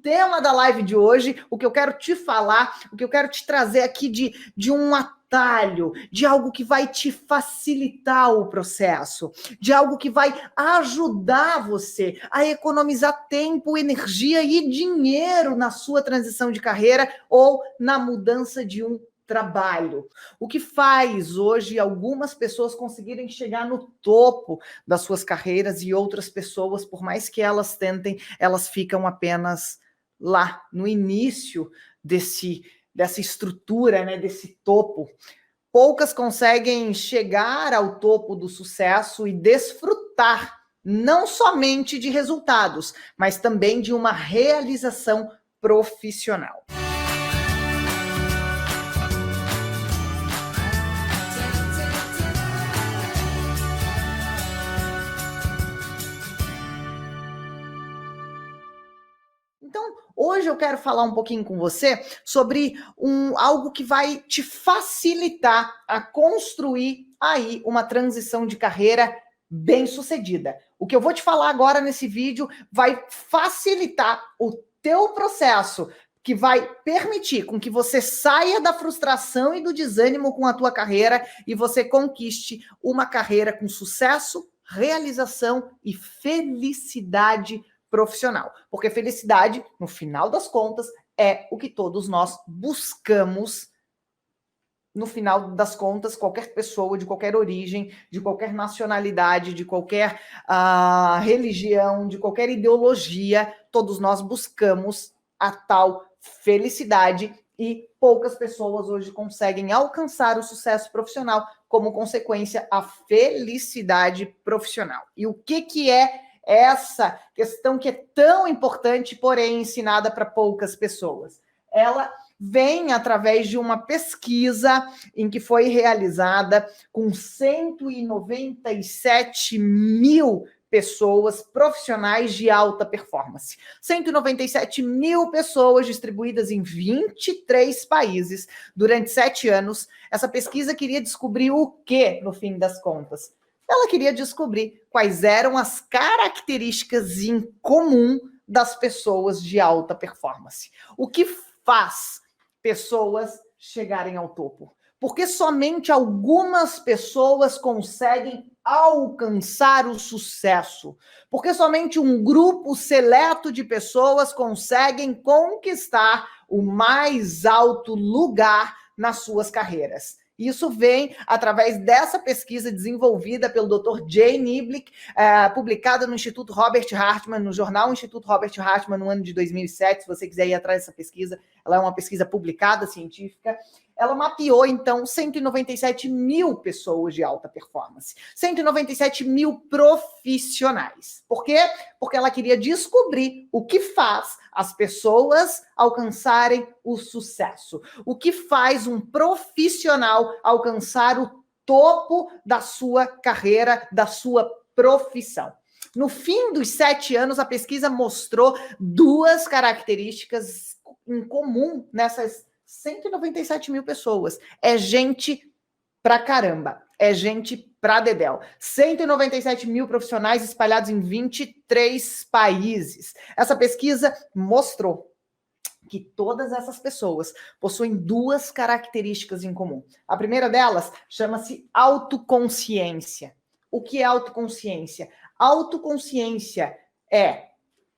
tema da live de hoje, o que eu quero te falar, o que eu quero te trazer aqui de um atalho, de algo que vai te facilitar o processo, de algo que vai ajudar você a economizar tempo, energia e dinheiro na sua transição de carreira ou na mudança de um trabalho. O que faz hoje algumas pessoas conseguirem chegar no topo das suas carreiras e outras pessoas, por mais que elas tentem, elas ficam apenas lá no início dessa estrutura, né, desse topo. Poucas conseguem chegar ao topo do sucesso e desfrutar não somente de resultados, mas também de uma realização profissional. Então, hoje eu quero falar um pouquinho com você sobre algo que vai te facilitar a construir aí uma transição de carreira bem-sucedida. O que eu vou te falar agora nesse vídeo vai facilitar o teu processo, que vai permitir com que você saia da frustração e do desânimo com a tua carreira e você conquiste uma carreira com sucesso, realização e felicidade profissional. Porque felicidade, no final das contas, é o que todos nós buscamos. No final das contas, qualquer pessoa de qualquer origem, de qualquer nacionalidade, de qualquer religião, de qualquer ideologia, todos nós buscamos a tal felicidade e poucas pessoas hoje conseguem alcançar o sucesso profissional, como consequência, a felicidade profissional. E o que é essa questão que é tão importante, porém ensinada para poucas pessoas? Ela vem através de uma pesquisa em que foi realizada com 197 mil pessoas profissionais de alta performance. 197 mil pessoas distribuídas em 23 países durante 7 anos. Essa pesquisa queria descobrir o quê, no fim das contas? Ela queria descobrir quais eram as características em comum das pessoas de alta performance. O que faz pessoas chegarem ao topo? Porque somente algumas pessoas conseguem alcançar o sucesso. Porque somente um grupo seleto de pessoas conseguem conquistar o mais alto lugar nas suas carreiras. Isso vem através dessa pesquisa desenvolvida pelo Dr. Jay Niblick, publicada no Instituto Robert Hartman, no jornal Instituto Robert Hartman, no ano de 2007. Se você quiser ir atrás dessa pesquisa, ela é uma pesquisa publicada, científica. Ela mapeou, então, 197 mil pessoas de alta performance. 197 mil profissionais. Por quê? Porque ela queria descobrir o que faz as pessoas alcançarem o sucesso. O que faz um profissional alcançar o topo da sua carreira, da sua profissão. No fim dos 7 anos, a pesquisa mostrou 2 características em comum nessas 197 mil pessoas. É gente pra caramba. É gente pra dedéu. 197 mil profissionais espalhados em 23 países. Essa pesquisa mostrou que todas essas pessoas possuem 2 características em comum. A primeira delas chama-se autoconsciência. O que é autoconsciência? Autoconsciência é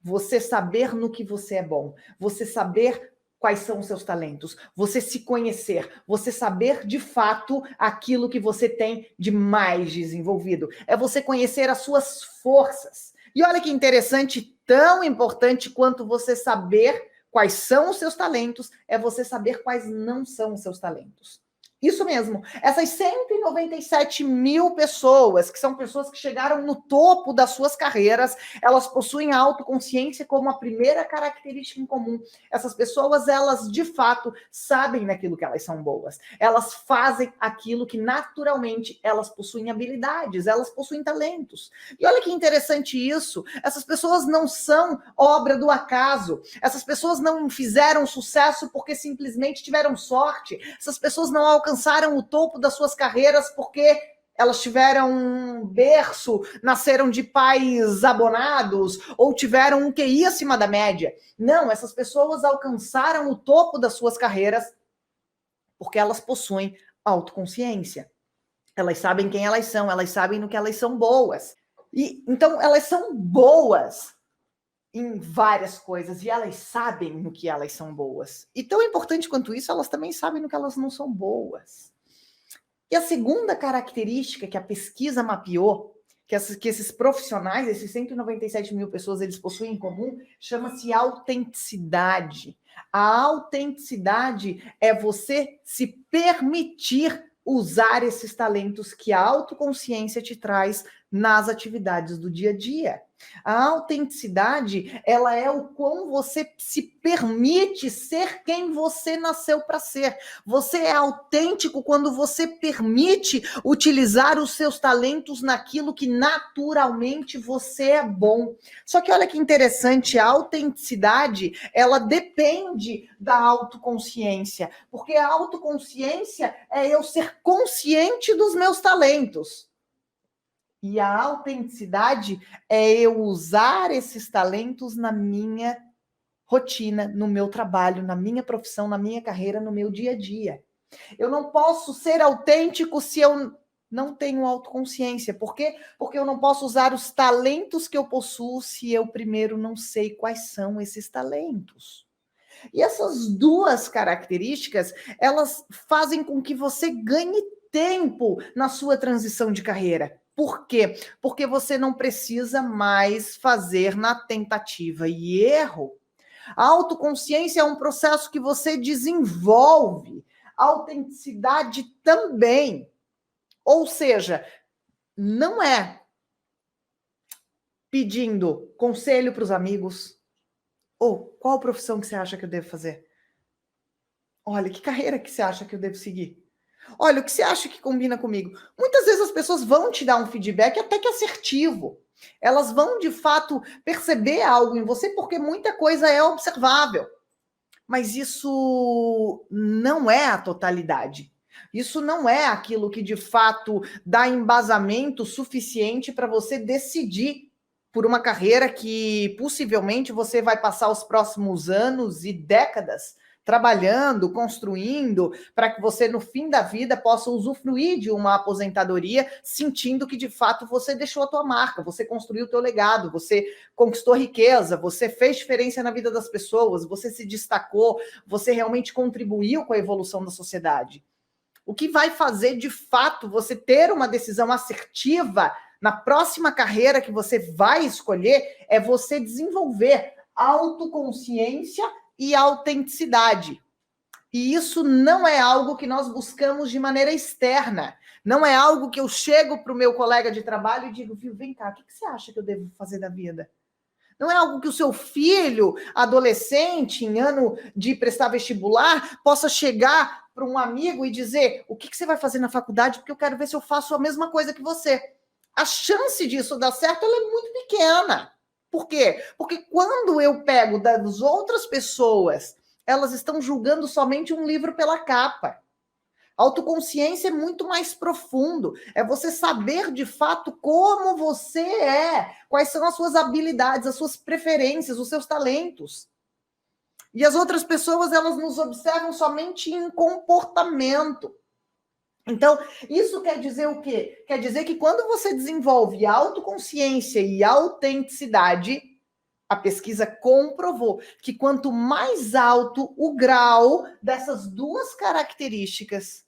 você saber no que você é bom, você saber quais são os seus talentos, você se conhecer, você saber de fato aquilo que você tem de mais desenvolvido. É você conhecer as suas forças. E olha que interessante, tão importante quanto você saber quais são os seus talentos, é você saber quais não são os seus talentos. Isso mesmo, essas 197 mil pessoas, que são pessoas que chegaram no topo das suas carreiras, elas possuem a autoconsciência como a primeira característica em comum. Essas pessoas, elas de fato sabem naquilo que elas são boas. Elas fazem aquilo que naturalmente elas possuem habilidades, elas possuem talentos. E olha que interessante isso, essas pessoas não são obra do acaso, essas pessoas não fizeram sucesso porque simplesmente tiveram sorte, essas pessoas não alcançaram o topo das suas carreiras porque elas tiveram um berço, nasceram de pais abonados ou tiveram um QI acima da média. Não, essas pessoas alcançaram o topo das suas carreiras porque elas possuem autoconsciência. Elas sabem quem elas sabem no que elas são boas. E então elas são boas em várias coisas e elas sabem no que elas são boas. E tão importante quanto isso, elas também sabem no que elas não são boas. E a segunda característica que a pesquisa mapeou, que esses profissionais, esses 197 mil pessoas, eles possuem em comum, chama-se autenticidade. A autenticidade é você se permitir usar esses talentos que a autoconsciência te traz nas atividades do dia a dia. A autenticidade, ela é o quão você se permite ser quem você nasceu para ser. Você é autêntico quando você permite utilizar os seus talentos naquilo que naturalmente você é bom. Só que olha que interessante, a autenticidade, ela depende da autoconsciência, porque a autoconsciência é eu ser consciente dos meus talentos. E a autenticidade é eu usar esses talentos na minha rotina, no meu trabalho, na minha profissão, na minha carreira, no meu dia a dia. Eu não posso ser autêntico se eu não tenho autoconsciência. Por quê? Porque eu não posso usar os talentos que eu possuo se eu primeiro não sei quais são esses talentos. E essas duas características, elas fazem com que você ganhe tempo na sua transição de carreira. Por quê? Porque você não precisa mais fazer na tentativa e erro. A autoconsciência é um processo que você desenvolve. A autenticidade também. Ou seja, não é pedindo conselho para os amigos. Ou qual profissão que você acha que eu devo fazer? Olha, que carreira que você acha que eu devo seguir? Olha, o que você acha que combina comigo? Muitas vezes as pessoas vão te dar um feedback até que assertivo. Elas vão, de fato, perceber algo em você porque muita coisa é observável. Mas isso não é a totalidade. Isso não é aquilo que, de fato, dá embasamento suficiente para você decidir por uma carreira que possivelmente você vai passar os próximos anos e décadas trabalhando, construindo, para que você, no fim da vida, possa usufruir de uma aposentadoria, sentindo que, de fato, você deixou a tua marca, você construiu o teu legado, você conquistou riqueza, você fez diferença na vida das pessoas, você se destacou, você realmente contribuiu com a evolução da sociedade. O que vai fazer, de fato, você ter uma decisão assertiva na próxima carreira que você vai escolher é você desenvolver autoconsciência e autenticidade. E isso não é algo que nós buscamos de maneira externa. Não é algo que eu chego para o meu colega de trabalho e digo, viu, vem cá, o que você acha que eu devo fazer da vida? Não é algo que o seu filho, adolescente, em ano de prestar vestibular, possa chegar para um amigo e dizer, o que você vai fazer na faculdade? Porque eu quero ver se eu faço a mesma coisa que você. A chance disso dar certo ela é muito pequena. Por quê? Porque quando eu pego das outras pessoas, elas estão julgando somente um livro pela capa. Autoconsciência é muito mais profundo. É você saber de fato como você é, quais são as suas habilidades, as suas preferências, os seus talentos. E as outras pessoas, elas nos observam somente em comportamento. Então, isso quer dizer o quê? Quer dizer que quando você desenvolve autoconsciência e autenticidade, a pesquisa comprovou que quanto mais alto o grau dessas duas características,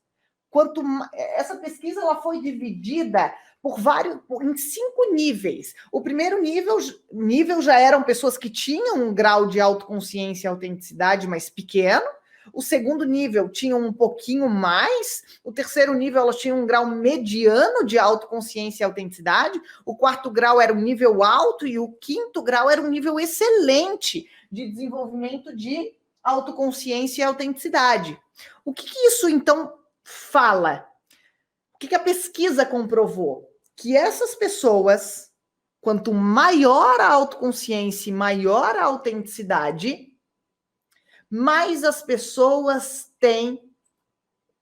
essa pesquisa ela foi dividida em 5 níveis. O primeiro nível já eram pessoas que tinham um grau de autoconsciência e autenticidade mais pequeno. O segundo nível tinha um pouquinho mais. O terceiro nível, elas tinham um grau mediano de autoconsciência e autenticidade. O quarto grau era um nível alto e o quinto grau era um nível excelente de desenvolvimento de autoconsciência e autenticidade. O que isso, então, fala? O que a pesquisa comprovou? Que essas pessoas, quanto maior a autoconsciência e maior a autenticidade, mais as pessoas têm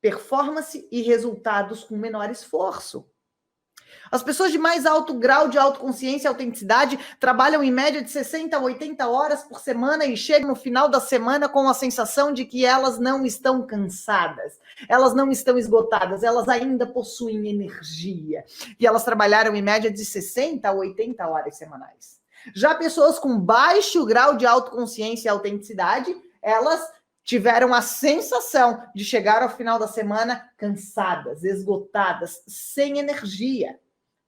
performance e resultados com menor esforço. As pessoas de mais alto grau de autoconsciência e autenticidade trabalham em média de 60 a 80 horas por semana e chegam no final da semana com a sensação de que elas não estão cansadas, elas não estão esgotadas, elas ainda possuem energia. E elas trabalharam em média de 60 a 80 horas semanais. Já pessoas com baixo grau de autoconsciência e autenticidade, elas tiveram a sensação de chegar ao final da semana cansadas, esgotadas, sem energia.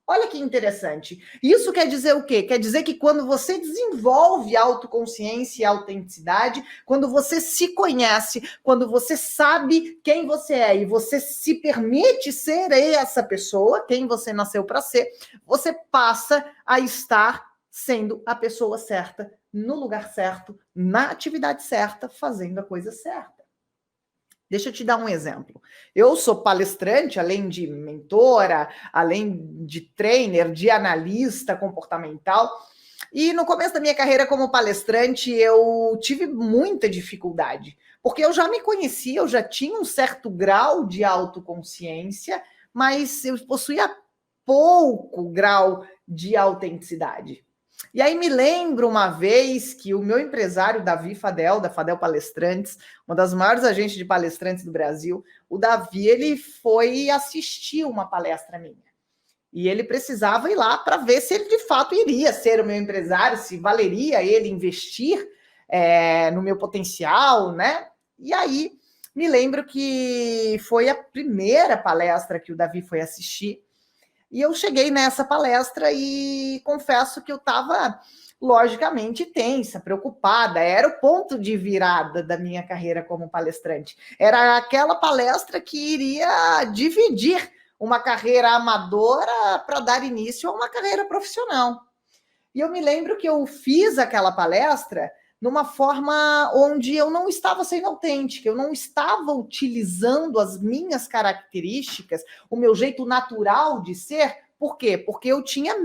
Olha que interessante. Isso quer dizer o quê? Quer dizer que quando você desenvolve autoconsciência e autenticidade, quando você se conhece, quando você sabe quem você é e você se permite ser essa pessoa, quem você nasceu para ser, você passa a estar sendo a pessoa certa, no lugar certo, na atividade certa, fazendo a coisa certa. Deixa eu te dar um exemplo. Eu sou palestrante, além de mentora, além de trainer, de analista comportamental. E no começo da minha carreira como palestrante, eu tive muita dificuldade, porque eu já me conhecia, eu já tinha um certo grau de autoconsciência, mas eu possuía pouco grau de autenticidade. E aí me lembro uma vez que o meu empresário, Davi Fadel, da Fadel Palestrantes, uma das maiores agências de palestrantes do Brasil, o Davi, ele foi assistir uma palestra minha. E ele precisava ir lá para ver se ele de fato iria ser o meu empresário, se valeria ele investir no meu potencial, né? E aí me lembro que foi a primeira palestra que o Davi foi assistir. E eu cheguei nessa palestra e confesso que eu estava, logicamente, tensa, preocupada. Era o ponto de virada da minha carreira como palestrante. Era aquela palestra que iria dividir uma carreira amadora para dar início a uma carreira profissional. E eu me lembro que eu fiz aquela palestra numa forma onde eu não estava sendo autêntica, eu não estava utilizando as minhas características, o meu jeito natural de ser. Por quê? Porque eu tinha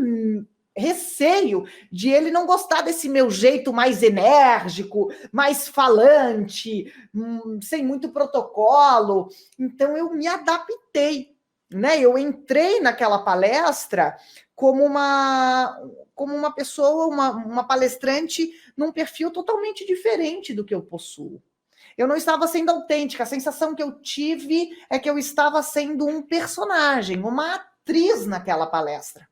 receio de ele não gostar desse meu jeito mais enérgico, mais falante, sem muito protocolo. Então eu me adaptei, né? Eu entrei naquela palestra como uma pessoa, uma palestrante num perfil totalmente diferente do que eu possuo. Eu não estava sendo autêntica, a sensação que eu tive é que eu estava sendo um personagem, uma atriz naquela palestra.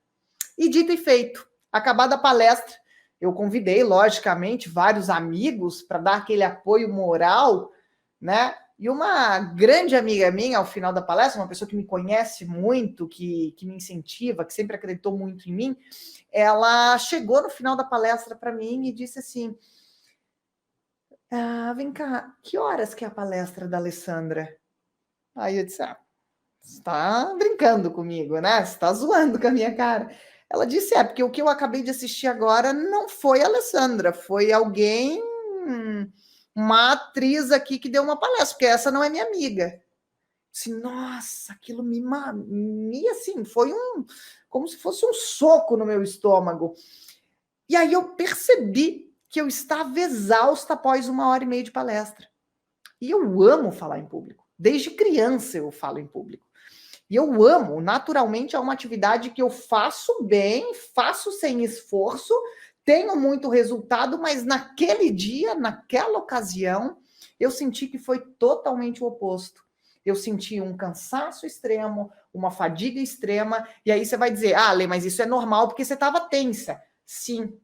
E dito e feito, acabada a palestra, eu convidei, logicamente, vários amigos para dar aquele apoio moral, né? E uma grande amiga minha, ao final da palestra, uma pessoa que me conhece muito, que me incentiva, que sempre acreditou muito em mim, ela chegou no final da palestra para mim e disse assim: vem cá, que horas que é a palestra da Alessandra? Aí eu disse: você está brincando comigo, né? Você está zoando com a minha cara. Ela disse: porque o que eu acabei de assistir agora não foi a Alessandra, foi alguém, uma atriz aqui que deu uma palestra, porque essa não é minha amiga. Assim, nossa, aquilo me assim, foi como se fosse um soco no meu estômago. E aí eu percebi que eu estava exausta após 1h30 de palestra. E eu amo falar em público. Desde criança eu falo em público. E eu amo, naturalmente, é uma atividade que eu faço bem, faço sem esforço, tenho muito resultado, mas naquele dia, naquela ocasião, eu senti que foi totalmente o oposto. Eu senti um cansaço extremo, uma fadiga extrema, e aí você vai dizer: Lê, mas isso é normal porque você estava tensa. Sim,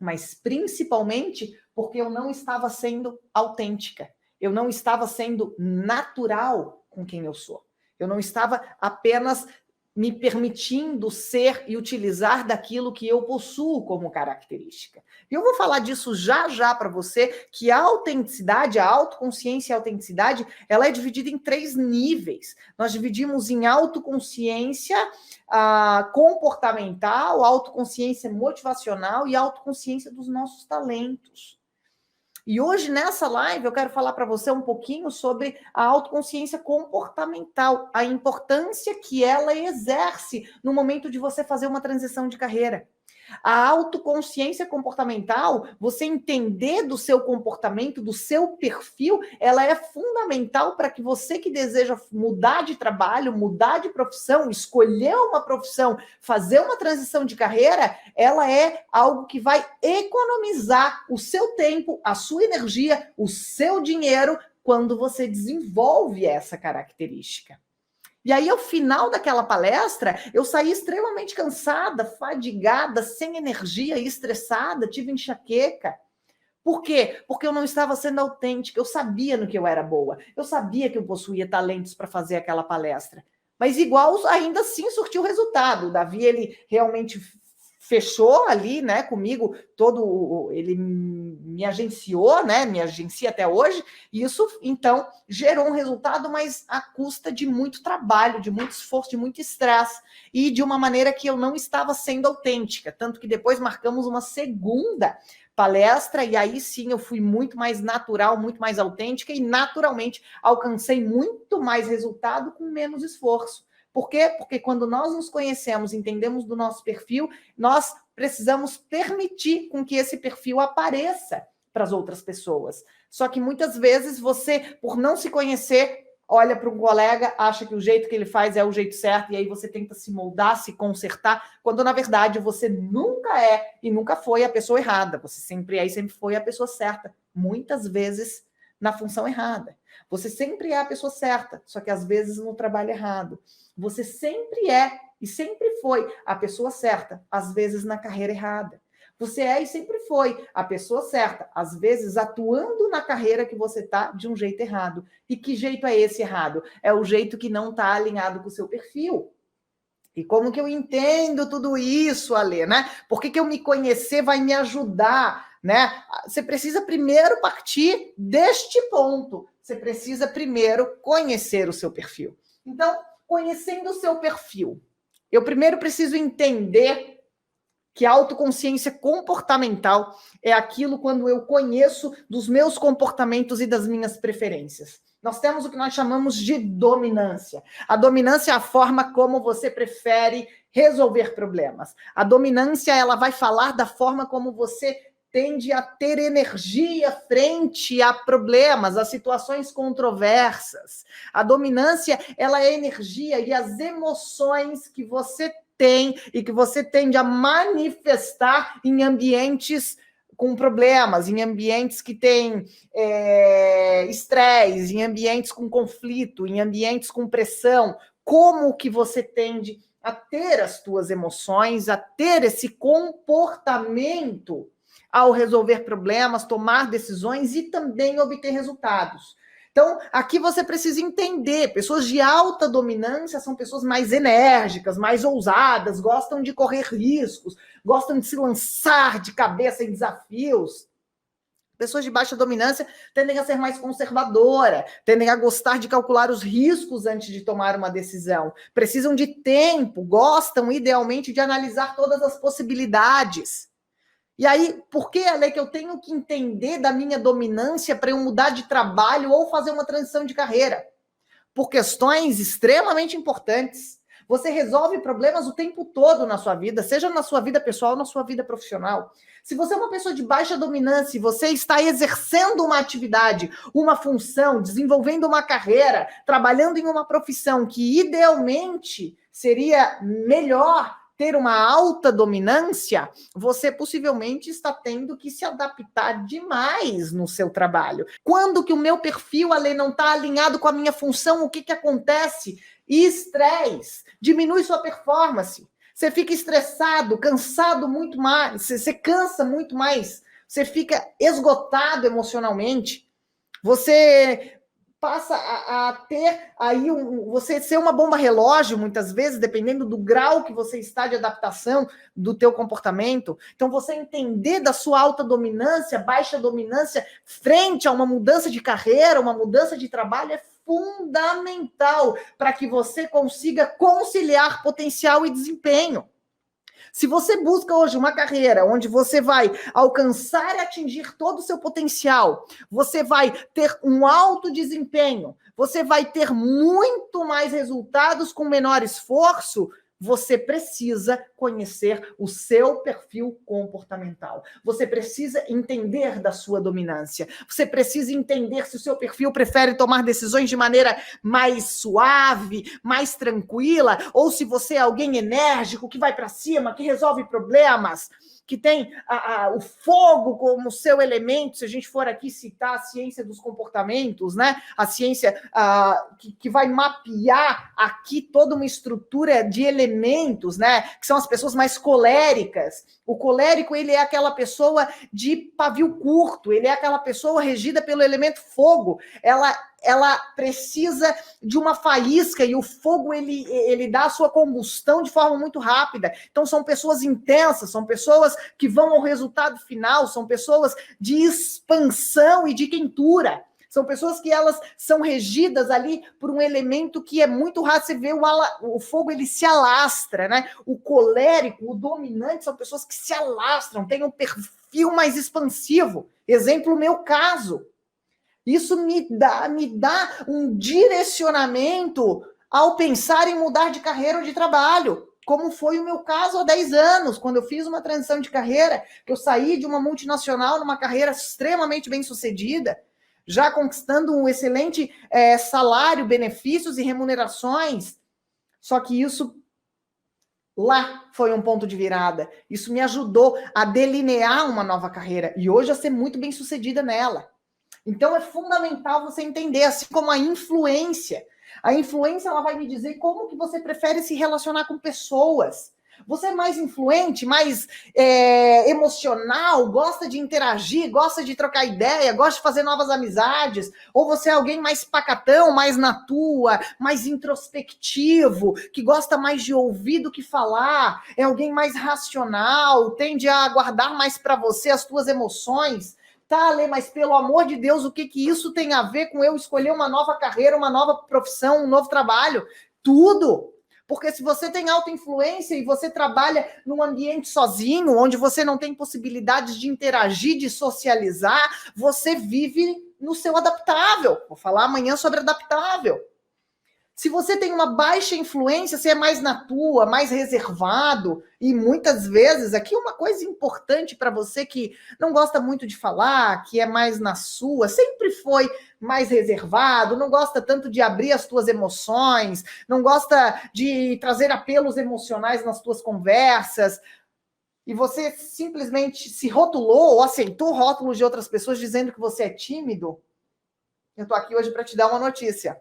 mas principalmente porque eu não estava sendo autêntica, eu não estava sendo natural com quem eu sou. Eu não estava apenas me permitindo ser e utilizar daquilo que eu possuo como característica. E eu vou falar disso já para você, que a autenticidade, a autoconsciência e a autenticidade, ela é dividida em 3 níveis. Nós dividimos em autoconsciência comportamental, autoconsciência motivacional e autoconsciência dos nossos talentos. E hoje, nessa live, eu quero falar para você um pouquinho sobre a autoconsciência comportamental, a importância que ela exerce no momento de você fazer uma transição de carreira. A autoconsciência comportamental, você entender do seu comportamento, do seu perfil, ela é fundamental para que você que deseja mudar de trabalho, mudar de profissão, escolher uma profissão, fazer uma transição de carreira, ela é algo que vai economizar o seu tempo, a sua energia, o seu dinheiro, quando você desenvolve essa característica. E aí, ao final daquela palestra, eu saí extremamente cansada, fadigada, sem energia, estressada, tive enxaqueca. Por quê? Porque eu não estava sendo autêntica, eu sabia no que eu era boa, eu sabia que eu possuía talentos para fazer aquela palestra. Mas igual, ainda assim, surtiu resultado. O Davi, ele realmente fechou ali, né, comigo, ele me agenciou, né, me agencia até hoje, e isso, então, gerou um resultado, mas à custa de muito trabalho, de muito esforço, de muito estresse, e de uma maneira que eu não estava sendo autêntica, tanto que depois marcamos uma segunda palestra, e aí sim eu fui muito mais natural, muito mais autêntica, e naturalmente alcancei muito mais resultado com menos esforço. Por quê? Porque quando nós nos conhecemos, entendemos do nosso perfil, nós precisamos permitir com que esse perfil apareça para as outras pessoas. Só que muitas vezes você, por não se conhecer, olha para um colega, acha que o jeito que ele faz é o jeito certo, e aí você tenta se moldar, se consertar, quando na verdade você nunca é e nunca foi a pessoa errada. Você sempre é e sempre foi a pessoa certa. Muitas vezes na função errada. Você sempre é a pessoa certa, só que às vezes no trabalho errado. Você sempre é e sempre foi a pessoa certa, às vezes na carreira errada. Você é e sempre foi a pessoa certa, às vezes atuando na carreira que você está de um jeito errado. E que jeito é esse errado? É o jeito que não está alinhado com o seu perfil. E como que eu entendo tudo isso, Alê, né? Por que eu me conhecer vai me ajudar, né? Você precisa primeiro partir deste ponto. Você precisa primeiro conhecer o seu perfil. Então, conhecendo o seu perfil, eu primeiro preciso entender que a autoconsciência comportamental é aquilo quando eu conheço dos meus comportamentos e das minhas preferências. Nós temos o que nós chamamos de dominância. A dominância é a forma como você prefere resolver problemas. A dominância, ela vai falar da forma como você tende a ter energia frente a problemas, a situações controversas. A dominância, ela é energia e as emoções que você tem e que você tende a manifestar em ambientes com problemas, em ambientes que têm estresse, em ambientes com conflito, em ambientes com pressão. Como que você tende a ter as tuas emoções, a ter esse comportamento ao resolver problemas, tomar decisões e também obter resultados. Então, aqui você precisa entender, pessoas de alta dominância são pessoas mais enérgicas, mais ousadas, gostam de correr riscos, gostam de se lançar de cabeça em desafios. Pessoas de baixa dominância tendem a ser mais conservadora, tendem a gostar de calcular os riscos antes de tomar uma decisão. Precisam de tempo, gostam idealmente de analisar todas as possibilidades. E aí, por que é que eu tenho que entender da minha dominância para eu mudar de trabalho ou fazer uma transição de carreira? Por questões extremamente importantes. Você resolve problemas o tempo todo na sua vida, seja na sua vida pessoal ou na sua vida profissional. Se você é uma pessoa de baixa dominância e você está exercendo uma atividade, uma função, desenvolvendo uma carreira, trabalhando em uma profissão que idealmente seria melhor ter uma alta dominância, você possivelmente está tendo que se adaptar demais no seu trabalho. Quando que o meu perfil, Ale, não está alinhado com a minha função, o que acontece? Estresse, diminui sua performance. Você fica estressado, cansado muito mais, você cansa muito mais, você fica esgotado emocionalmente, você passa a ter aí você ser uma bomba relógio, muitas vezes, dependendo do grau que você está de adaptação do teu comportamento. Então, você entender da sua alta dominância, baixa dominância, frente a uma mudança de carreira, uma mudança de trabalho, é fundamental para que você consiga conciliar potencial e desempenho. Se você busca hoje uma carreira onde você vai alcançar e atingir todo o seu potencial, você vai ter um alto desempenho, você vai ter muito mais resultados com menor esforço, você precisa conhecer o seu perfil comportamental. Você precisa entender da sua dominância. Você precisa entender se o seu perfil prefere tomar decisões de maneira mais suave, mais tranquila, ou se você é alguém enérgico, que vai para cima, que resolve problemas, que tem o fogo como seu elemento. Se a gente for aqui citar a ciência dos comportamentos, né? A ciência que vai mapear aqui toda uma estrutura de elementos, né? Que são as pessoas mais coléricas. O colérico, ele é aquela pessoa de pavio curto, ele é aquela pessoa regida pelo elemento fogo. Ela precisa de uma faísca e o fogo ele dá a sua combustão de forma muito rápida. Então são pessoas intensas, são pessoas que vão ao resultado final, são pessoas de expansão e de quentura. São pessoas que elas são regidas ali por um elemento que é muito raro. Você vê o fogo, ele se alastra, né? O colérico, o dominante, são pessoas que se alastram, têm um perfil mais expansivo. Exemplo, o meu caso. Isso me dá um direcionamento ao pensar em mudar de carreira ou de trabalho, como foi o meu caso há 10 anos, quando eu fiz uma transição de carreira, que eu saí de uma multinacional numa carreira extremamente bem-sucedida, já conquistando um excelente salário, benefícios e remunerações. Só que isso lá foi um ponto de virada. Isso me ajudou a delinear uma nova carreira e hoje a ser muito bem-sucedida nela. Então é fundamental você entender, assim como a influência. A influência, ela vai me dizer como que você prefere se relacionar com pessoas. Você é mais influente, mais emocional, gosta de interagir, gosta de trocar ideia, gosta de fazer novas amizades? Ou você é alguém mais pacatão, mais na tua, mais introspectivo, que gosta mais de ouvir do que falar? É alguém mais racional, tende a guardar mais para você as tuas emoções? Tá, Lê, mas pelo amor de Deus, o que isso tem a ver com eu escolher uma nova carreira, uma nova profissão, um novo trabalho? Tudo! Porque se você tem alta influência e você trabalha num ambiente sozinho, onde você não tem possibilidades de interagir, de socializar, você vive no seu adaptável. Vou falar amanhã sobre adaptável. Se você tem uma baixa influência, você é mais na tua, mais reservado, e muitas vezes, aqui uma coisa importante para você que não gosta muito de falar, que é mais na sua, sempre foi mais reservado, não gosta tanto de abrir as tuas emoções, não gosta de trazer apelos emocionais nas tuas conversas, e você simplesmente se rotulou ou aceitou rótulos de outras pessoas dizendo que você é tímido, eu estou aqui hoje para te dar uma notícia.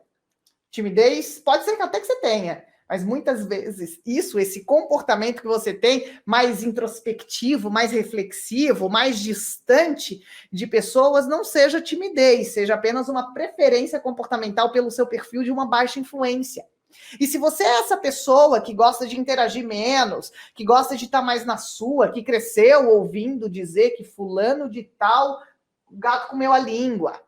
Timidez, pode ser que até que você tenha, mas muitas vezes esse comportamento que você tem, mais introspectivo, mais reflexivo, mais distante de pessoas, não seja timidez, seja apenas uma preferência comportamental pelo seu perfil de uma baixa influência. E se você é essa pessoa que gosta de interagir menos, que gosta de estar mais na sua, que cresceu ouvindo dizer que fulano de tal, o gato comeu a língua,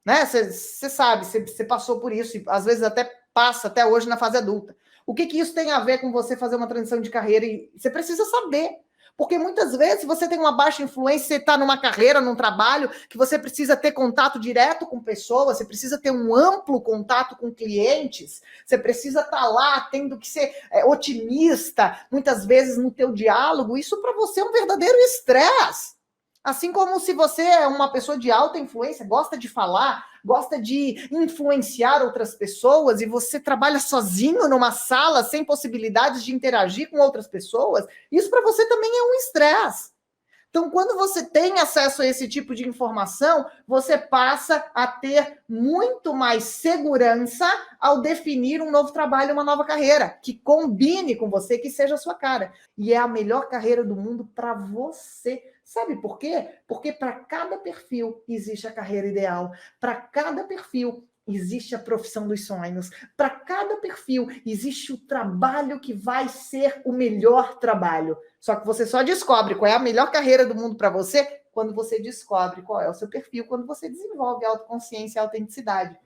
né? Você sabe, você passou por isso, e às vezes até passa até hoje na fase adulta. O que isso tem a ver com você fazer uma transição de carreira? E você precisa saber. Porque muitas vezes você tem uma baixa influência, você está numa carreira, num trabalho, que você precisa ter contato direto com pessoas, você precisa ter um amplo contato com clientes, você precisa estar lá tendo que ser otimista, muitas vezes no teu diálogo. Isso para você é um verdadeiro estresse. Assim como se você é uma pessoa de alta influência, gosta de falar, gosta de influenciar outras pessoas e você trabalha sozinho numa sala sem possibilidades de interagir com outras pessoas, isso para você também é um estresse. Então, quando você tem acesso a esse tipo de informação, você passa a ter muito mais segurança ao definir um novo trabalho, uma nova carreira, que combine com você, que seja a sua cara. E é a melhor carreira do mundo para você. Sabe por quê? Porque para cada perfil existe a carreira ideal. Para cada perfil existe a profissão dos sonhos. Para cada perfil existe o trabalho que vai ser o melhor trabalho. Só que você só descobre qual é a melhor carreira do mundo para você quando você descobre qual é o seu perfil, quando você desenvolve autoconsciência e autenticidade.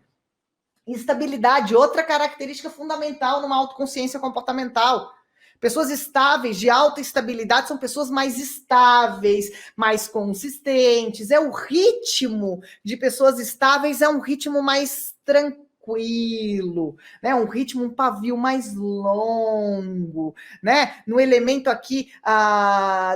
Estabilidade, outra característica fundamental numa autoconsciência comportamental. Pessoas estáveis, de alta estabilidade, são pessoas mais estáveis, mais consistentes. É o ritmo de pessoas estáveis, é um ritmo mais tranquilo, tranquilo, né? Um ritmo, um pavio mais longo, né? No elemento aqui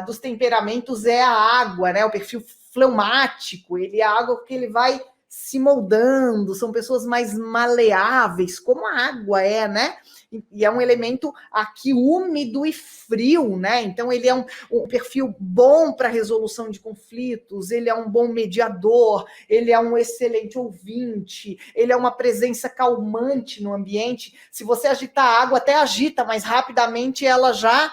dos temperamentos é a água, né? O perfil fleumático, ele é a água que ele vai se moldando, são pessoas mais maleáveis, como a água é, né? E é um elemento aqui úmido e frio, né? Então ele é um perfil bom para resolução de conflitos, ele é um bom mediador, ele é um excelente ouvinte, ele é uma presença calmante no ambiente. Se você agitar a água, até agita, mas rapidamente ela já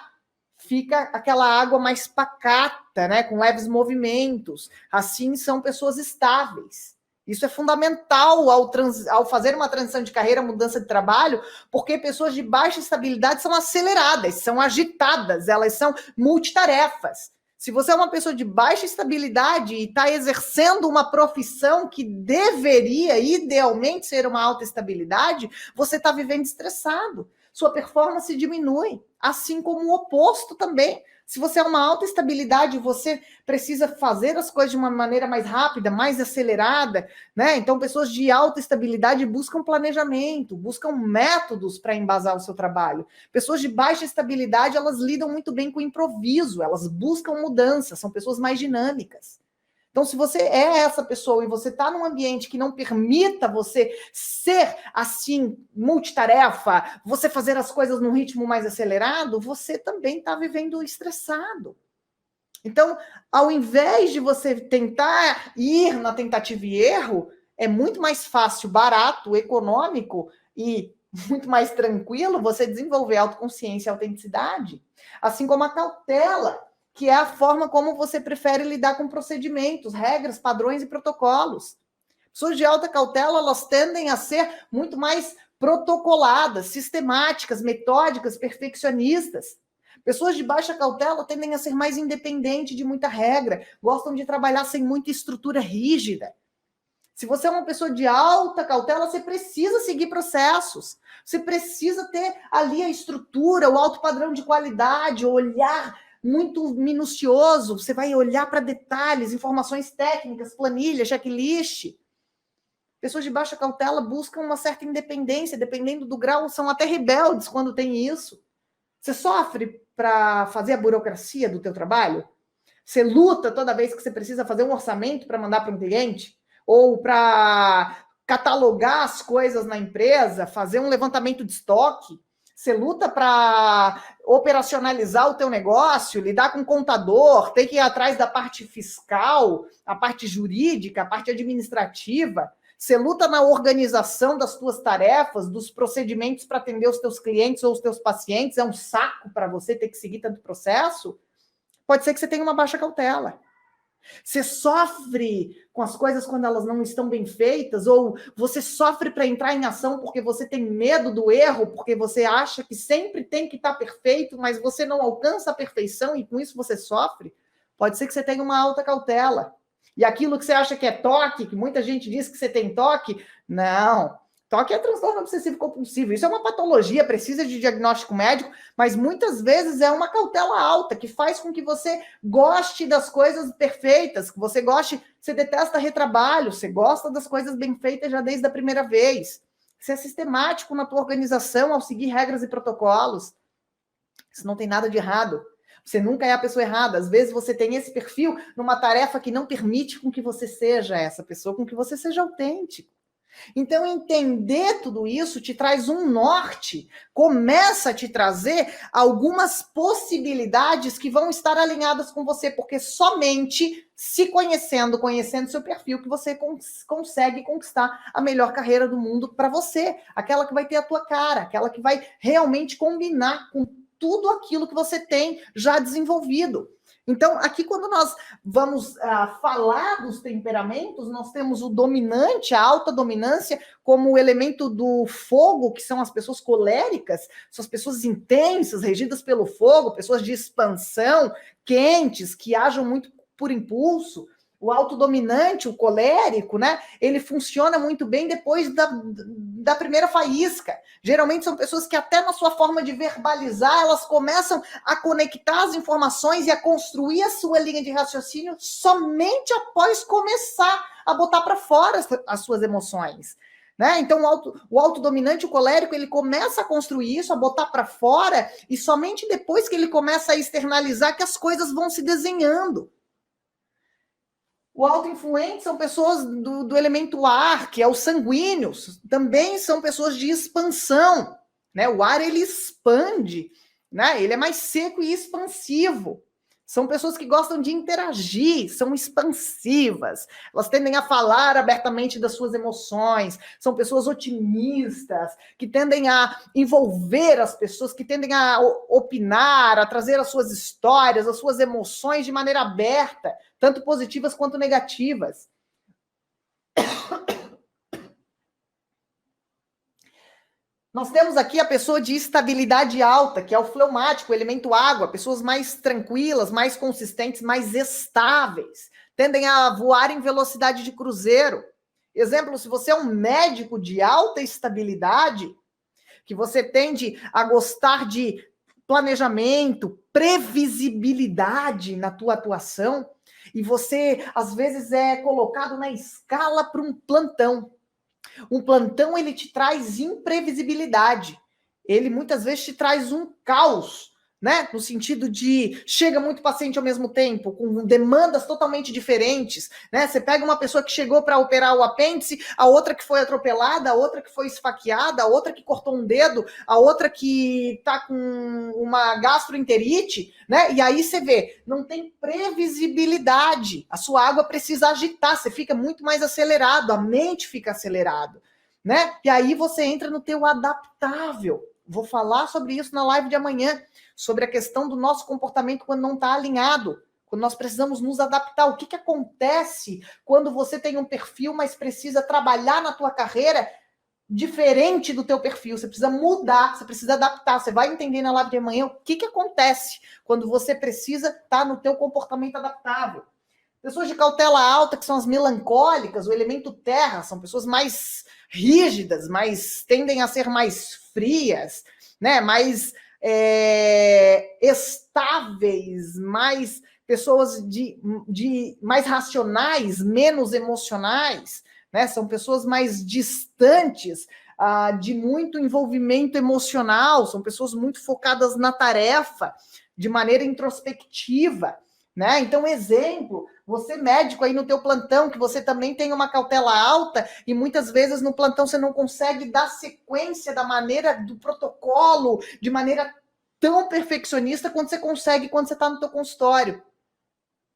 fica aquela água mais pacata, né? Com leves movimentos. Assim são pessoas estáveis. Isso é fundamental ao fazer uma transição de carreira, mudança de trabalho, porque pessoas de baixa estabilidade são aceleradas, são agitadas, elas são multitarefas. Se você é uma pessoa de baixa estabilidade e está exercendo uma profissão que deveria, idealmente, ser uma alta estabilidade, você está vivendo estressado. Sua performance diminui, assim como o oposto também. Se você é uma alta estabilidade, você precisa fazer as coisas de uma maneira mais rápida, mais acelerada, né? Então, pessoas de alta estabilidade buscam planejamento, buscam métodos para embasar o seu trabalho. Pessoas de baixa estabilidade, elas lidam muito bem com o improviso, elas buscam mudança, são pessoas mais dinâmicas. Então, se você é essa pessoa e você está num ambiente que não permita você ser assim, multitarefa, você fazer as coisas num ritmo mais acelerado, você também está vivendo estressado. Então, ao invés de você tentar ir na tentativa e erro, é muito mais fácil, barato, econômico e muito mais tranquilo você desenvolver autoconsciência e autenticidade. Assim como a cautela, que é a forma como você prefere lidar com procedimentos, regras, padrões e protocolos. Pessoas de alta cautela, elas tendem a ser muito mais protocoladas, sistemáticas, metódicas, perfeccionistas. Pessoas de baixa cautela tendem a ser mais independentes de muita regra, gostam de trabalhar sem muita estrutura rígida. Se você é uma pessoa de alta cautela, você precisa seguir processos. Você precisa ter ali a estrutura, o alto padrão de qualidade, olhar muito minucioso. Você vai olhar para detalhes, informações técnicas, planilha, checklist. Pessoas de baixa cautela buscam uma certa independência, dependendo do grau, são até rebeldes quando tem isso. Você sofre para fazer a burocracia do teu trabalho? Você luta toda vez que você precisa fazer um orçamento para mandar para um cliente? Ou para catalogar as coisas na empresa, fazer um levantamento de estoque? Você luta para operacionalizar o teu negócio, lidar com o contador, ter que ir atrás da parte fiscal, a parte jurídica, a parte administrativa. Você luta na organização das tuas tarefas, dos procedimentos para atender os teus clientes ou os teus pacientes. É um saco para você ter que seguir tanto processo? Pode ser que você tenha uma baixa cautela. Você sofre com as coisas quando elas não estão bem feitas, ou você sofre para entrar em ação porque você tem medo do erro, porque você acha que sempre tem que estar perfeito, mas você não alcança a perfeição e com isso você sofre. Pode ser que você tenha uma alta cautela. E aquilo que você acha que é toque, que muita gente diz que você tem toque, não. Toque é transtorno obsessivo compulsivo. Isso é uma patologia, precisa de diagnóstico médico, mas muitas vezes é uma cautela alta que faz com que você goste das coisas perfeitas, que você goste, você detesta retrabalho, você gosta das coisas bem feitas já desde a primeira vez. Você é sistemático na tua organização ao seguir regras e protocolos. Isso não tem nada de errado. Você nunca é a pessoa errada. Às vezes você tem esse perfil numa tarefa que não permite com que você seja essa pessoa, com que você seja autêntico. Então, entender tudo isso te traz um norte, começa a te trazer algumas possibilidades que vão estar alinhadas com você, porque somente se conhecendo, conhecendo seu perfil, que você consegue conquistar a melhor carreira do mundo para você, aquela que vai ter a tua cara, aquela que vai realmente combinar com tudo aquilo que você tem já desenvolvido. Então, aqui quando nós vamos falar dos temperamentos, nós temos o dominante, a alta dominância, como o elemento do fogo, que são as pessoas coléricas, são as pessoas intensas, regidas pelo fogo, pessoas de expansão, quentes, que agem muito por impulso. O autodominante, o colérico, né? Ele funciona muito bem depois da primeira faísca. Geralmente são pessoas que até na sua forma de verbalizar, elas começam a conectar as informações e a construir a sua linha de raciocínio somente após começar a botar para fora as suas emoções. Né? Então, o autodominante, o colérico, ele começa a construir isso, a botar para fora, e somente depois que ele começa a externalizar que as coisas vão se desenhando. O autoinfluente são pessoas do elemento ar, que é os sanguíneos, também são pessoas de expansão. Né? O ar, ele expande, né? Ele é mais seco e expansivo. São pessoas que gostam de interagir, são expansivas, elas tendem a falar abertamente das suas emoções, são pessoas otimistas, que tendem a envolver as pessoas, que tendem a opinar, a trazer as suas histórias, as suas emoções de maneira aberta, tanto positivas quanto negativas. Nós temos aqui a pessoa de estabilidade alta, que é o fleumático, o elemento água, pessoas mais tranquilas, mais consistentes, mais estáveis, tendem a voar em velocidade de cruzeiro. Exemplo, se você é um médico de alta estabilidade, que você tende a gostar de planejamento, previsibilidade na tua atuação, e você, às vezes, é colocado na escala para um plantão. Um plantão, ele te traz imprevisibilidade. Ele, muitas vezes, te traz um caos, né? No sentido de chega muito paciente ao mesmo tempo, com demandas totalmente diferentes, né? Você pega uma pessoa que chegou para operar o apêndice, a outra que foi atropelada, a outra que foi esfaqueada, a outra que cortou um dedo, a outra que está com uma gastroenterite, né? E aí você vê, não tem previsibilidade. A sua água precisa agitar, você fica muito mais acelerado, a mente fica acelerada, né? E aí você entra no teu adaptável. Vou falar sobre isso na live de amanhã, sobre a questão do nosso comportamento quando não está alinhado, quando nós precisamos nos adaptar. O que acontece quando você tem um perfil, mas precisa trabalhar na tua carreira diferente do teu perfil? Você precisa mudar, você precisa adaptar. Você vai entender na live de amanhã o que acontece quando você precisa estar no teu comportamento adaptável. Pessoas de cautela alta, que são as melancólicas, o elemento terra, são pessoas mais rígidas, mais tendem a ser mais frias, né? Mais estáveis, mais pessoas de mais racionais, menos emocionais, né? São pessoas mais distantes de muito envolvimento emocional, são pessoas muito focadas na tarefa, de maneira introspectiva, né? Então, exemplo, você médico aí no teu plantão, que você também tem uma cautela alta e muitas vezes no plantão você não consegue dar sequência da maneira do protocolo, de maneira tão perfeccionista quanto você consegue quando você está no teu consultório.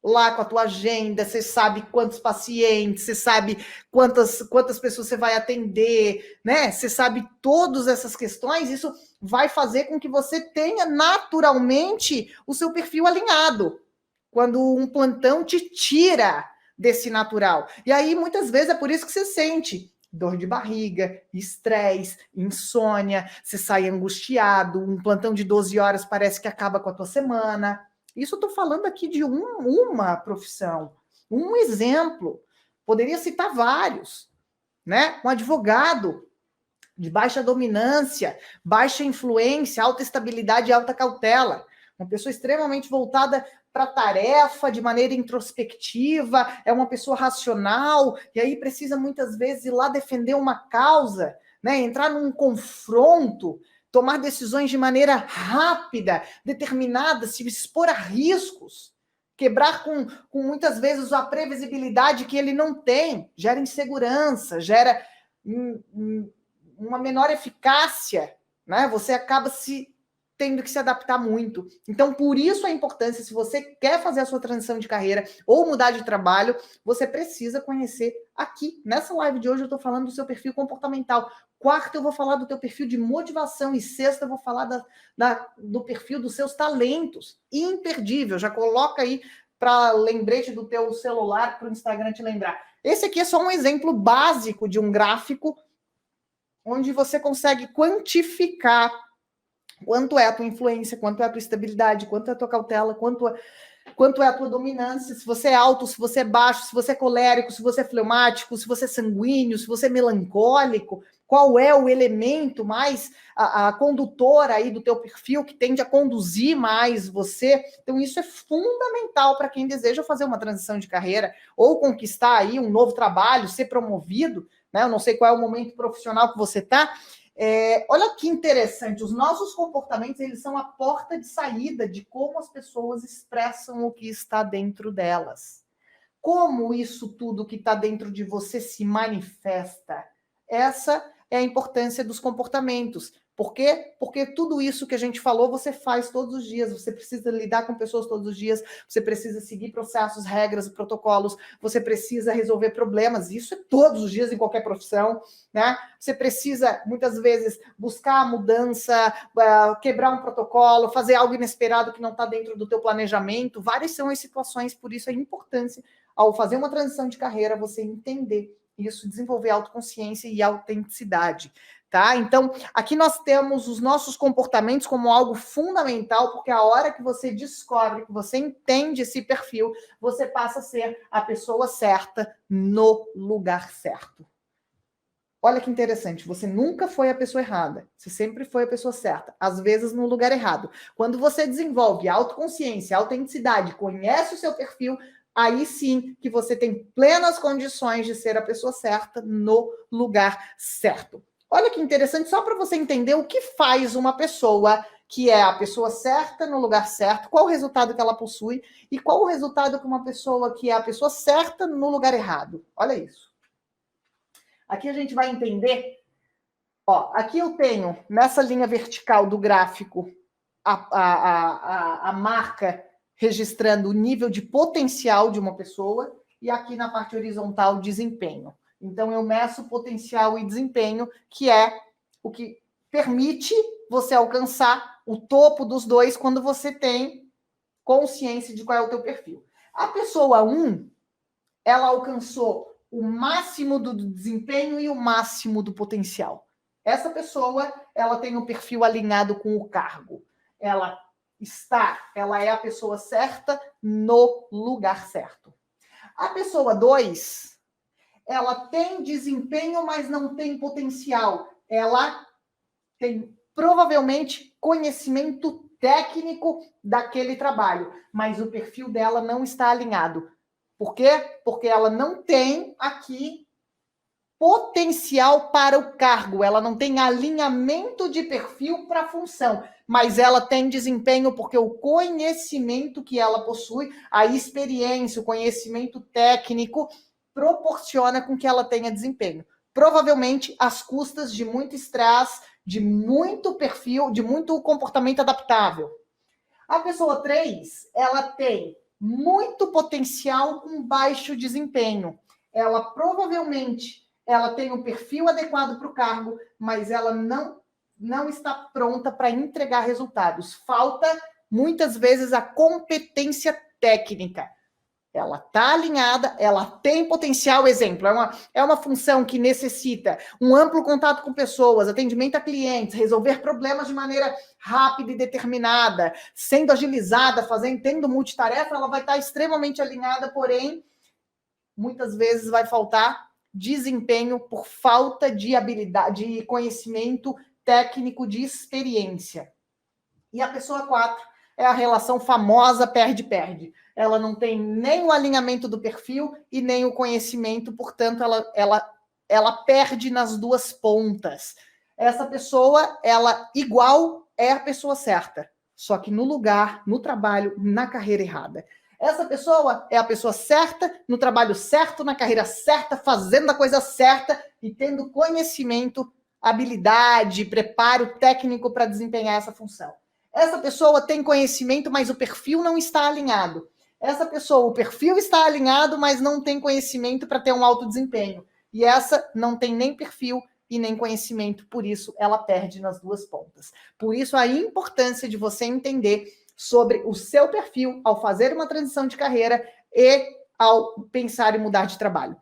Lá com a tua agenda, você sabe quantos pacientes, você sabe quantas pessoas você vai atender, né? Você sabe todas essas questões, isso vai fazer com que você tenha naturalmente o seu perfil alinhado. Quando um plantão te tira desse natural. E aí, muitas vezes, é por isso que você sente dor de barriga, estresse, insônia, você sai angustiado, um plantão de 12 horas parece que acaba com a tua semana. Isso eu estou falando aqui de uma profissão, um exemplo. Poderia citar vários, né? Um advogado de baixa dominância, baixa influência, alta estabilidade e alta cautela. Uma pessoa extremamente voltada para a tarefa, de maneira introspectiva, é uma pessoa racional, e aí precisa muitas vezes ir lá defender uma causa, né? Entrar num confronto, tomar decisões de maneira rápida, determinada, se expor a riscos, quebrar com muitas vezes a previsibilidade que ele não tem, gera insegurança, gera uma menor eficácia, né? Você acaba tendo que se adaptar muito. Então, por isso a importância, se você quer fazer a sua transição de carreira ou mudar de trabalho, você precisa conhecer aqui. Nessa live de hoje eu estou falando do seu perfil comportamental. Quarta, eu vou falar do teu perfil de motivação. E sexta, eu vou falar do perfil dos seus talentos. Imperdível. Já coloca aí para lembrete do teu celular, para o Instagram te lembrar. Esse aqui é só um exemplo básico de um gráfico onde você consegue quantificar quanto é a tua influência, quanto é a tua estabilidade, quanto é a tua cautela, quanto é a tua dominância, se você é alto, se você é baixo, se você é colérico, se você é fleumático, se você é sanguíneo, se você é melancólico, qual é o elemento mais a condutora aí do teu perfil que tende a conduzir mais você. Então isso é fundamental para quem deseja fazer uma transição de carreira ou conquistar aí um novo trabalho, ser promovido, né? Eu não sei qual é o momento profissional que você está. Olha que interessante, os nossos comportamentos, eles são a porta de saída de como as pessoas expressam o que está dentro delas. Como isso tudo que está dentro de você se manifesta. Essa é a importância dos comportamentos. Por quê? Porque tudo isso que a gente falou, você faz todos os dias. Você precisa lidar com pessoas todos os dias. Você precisa seguir processos, regras, protocolos. Você precisa resolver problemas. Isso é todos os dias em qualquer profissão, né? Você precisa, muitas vezes, buscar a mudança, quebrar um protocolo, fazer algo inesperado que não está dentro do teu planejamento. Várias são as situações, por isso a importância, ao fazer uma transição de carreira, você entender isso, desenvolver autoconsciência e autenticidade. Tá? Então, aqui nós temos os nossos comportamentos como algo fundamental, porque a hora que você descobre, que você entende esse perfil, você passa a ser a pessoa certa no lugar certo. Olha que interessante, você nunca foi a pessoa errada, você sempre foi a pessoa certa, às vezes no lugar errado. Quando você desenvolve autoconsciência, autenticidade, conhece o seu perfil, aí sim que você tem plenas condições de ser a pessoa certa no lugar certo. Olha que interessante, só para você entender o que faz uma pessoa que é a pessoa certa no lugar certo, qual o resultado que ela possui e qual o resultado que uma pessoa que é a pessoa certa no lugar errado. Olha isso. Aqui a gente vai entender, ó, aqui eu tenho, nessa linha vertical do gráfico, a marca registrando o nível de potencial de uma pessoa e aqui na parte horizontal, desempenho. Então, eu meço potencial e desempenho, que é o que permite você alcançar o topo dos dois quando você tem consciência de qual é o teu perfil. A pessoa 1, ela alcançou o máximo do desempenho e o máximo do potencial. Essa pessoa, ela tem um perfil alinhado com o cargo. Ela é a pessoa certa no lugar certo. A pessoa 2, ela tem desempenho, mas não tem potencial. Ela tem provavelmente conhecimento técnico daquele trabalho, mas o perfil dela não está alinhado. Por quê? Porque ela não tem aqui potencial para o cargo, ela não tem alinhamento de perfil para a função, mas ela tem desempenho porque o conhecimento que ela possui, a experiência, o conhecimento técnico proporciona com que ela tenha desempenho. Provavelmente às custas de muito estresse, de muito perfil, de muito comportamento adaptável. A pessoa 3, ela tem muito potencial com baixo desempenho. Ela provavelmente tem um perfil adequado para o cargo, mas ela não está pronta para entregar resultados. Falta, muitas vezes, a competência técnica. Ela está alinhada, ela tem potencial, exemplo, é uma função que necessita um amplo contato com pessoas, atendimento a clientes, resolver problemas de maneira rápida e determinada, sendo agilizada, tendo multitarefa, ela vai estar extremamente alinhada, porém, muitas vezes vai faltar desempenho por falta de habilidade, de conhecimento técnico, de experiência. E a pessoa 4 é a relação famosa perde-perde. Ela não tem nem o alinhamento do perfil e nem o conhecimento, portanto, ela perde nas duas pontas. Essa pessoa, ela igual é a pessoa certa, só que no lugar, no trabalho, na carreira errada. Essa pessoa é a pessoa certa, no trabalho certo, na carreira certa, fazendo a coisa certa e tendo conhecimento, habilidade, preparo técnico para desempenhar essa função. Essa pessoa tem conhecimento, mas o perfil não está alinhado. Essa pessoa, o perfil está alinhado, mas não tem conhecimento para ter um alto desempenho. E essa não tem nem perfil e nem conhecimento, por isso ela perde nas duas pontas. Por isso a importância de você entender sobre o seu perfil ao fazer uma transição de carreira e ao pensar em mudar de trabalho.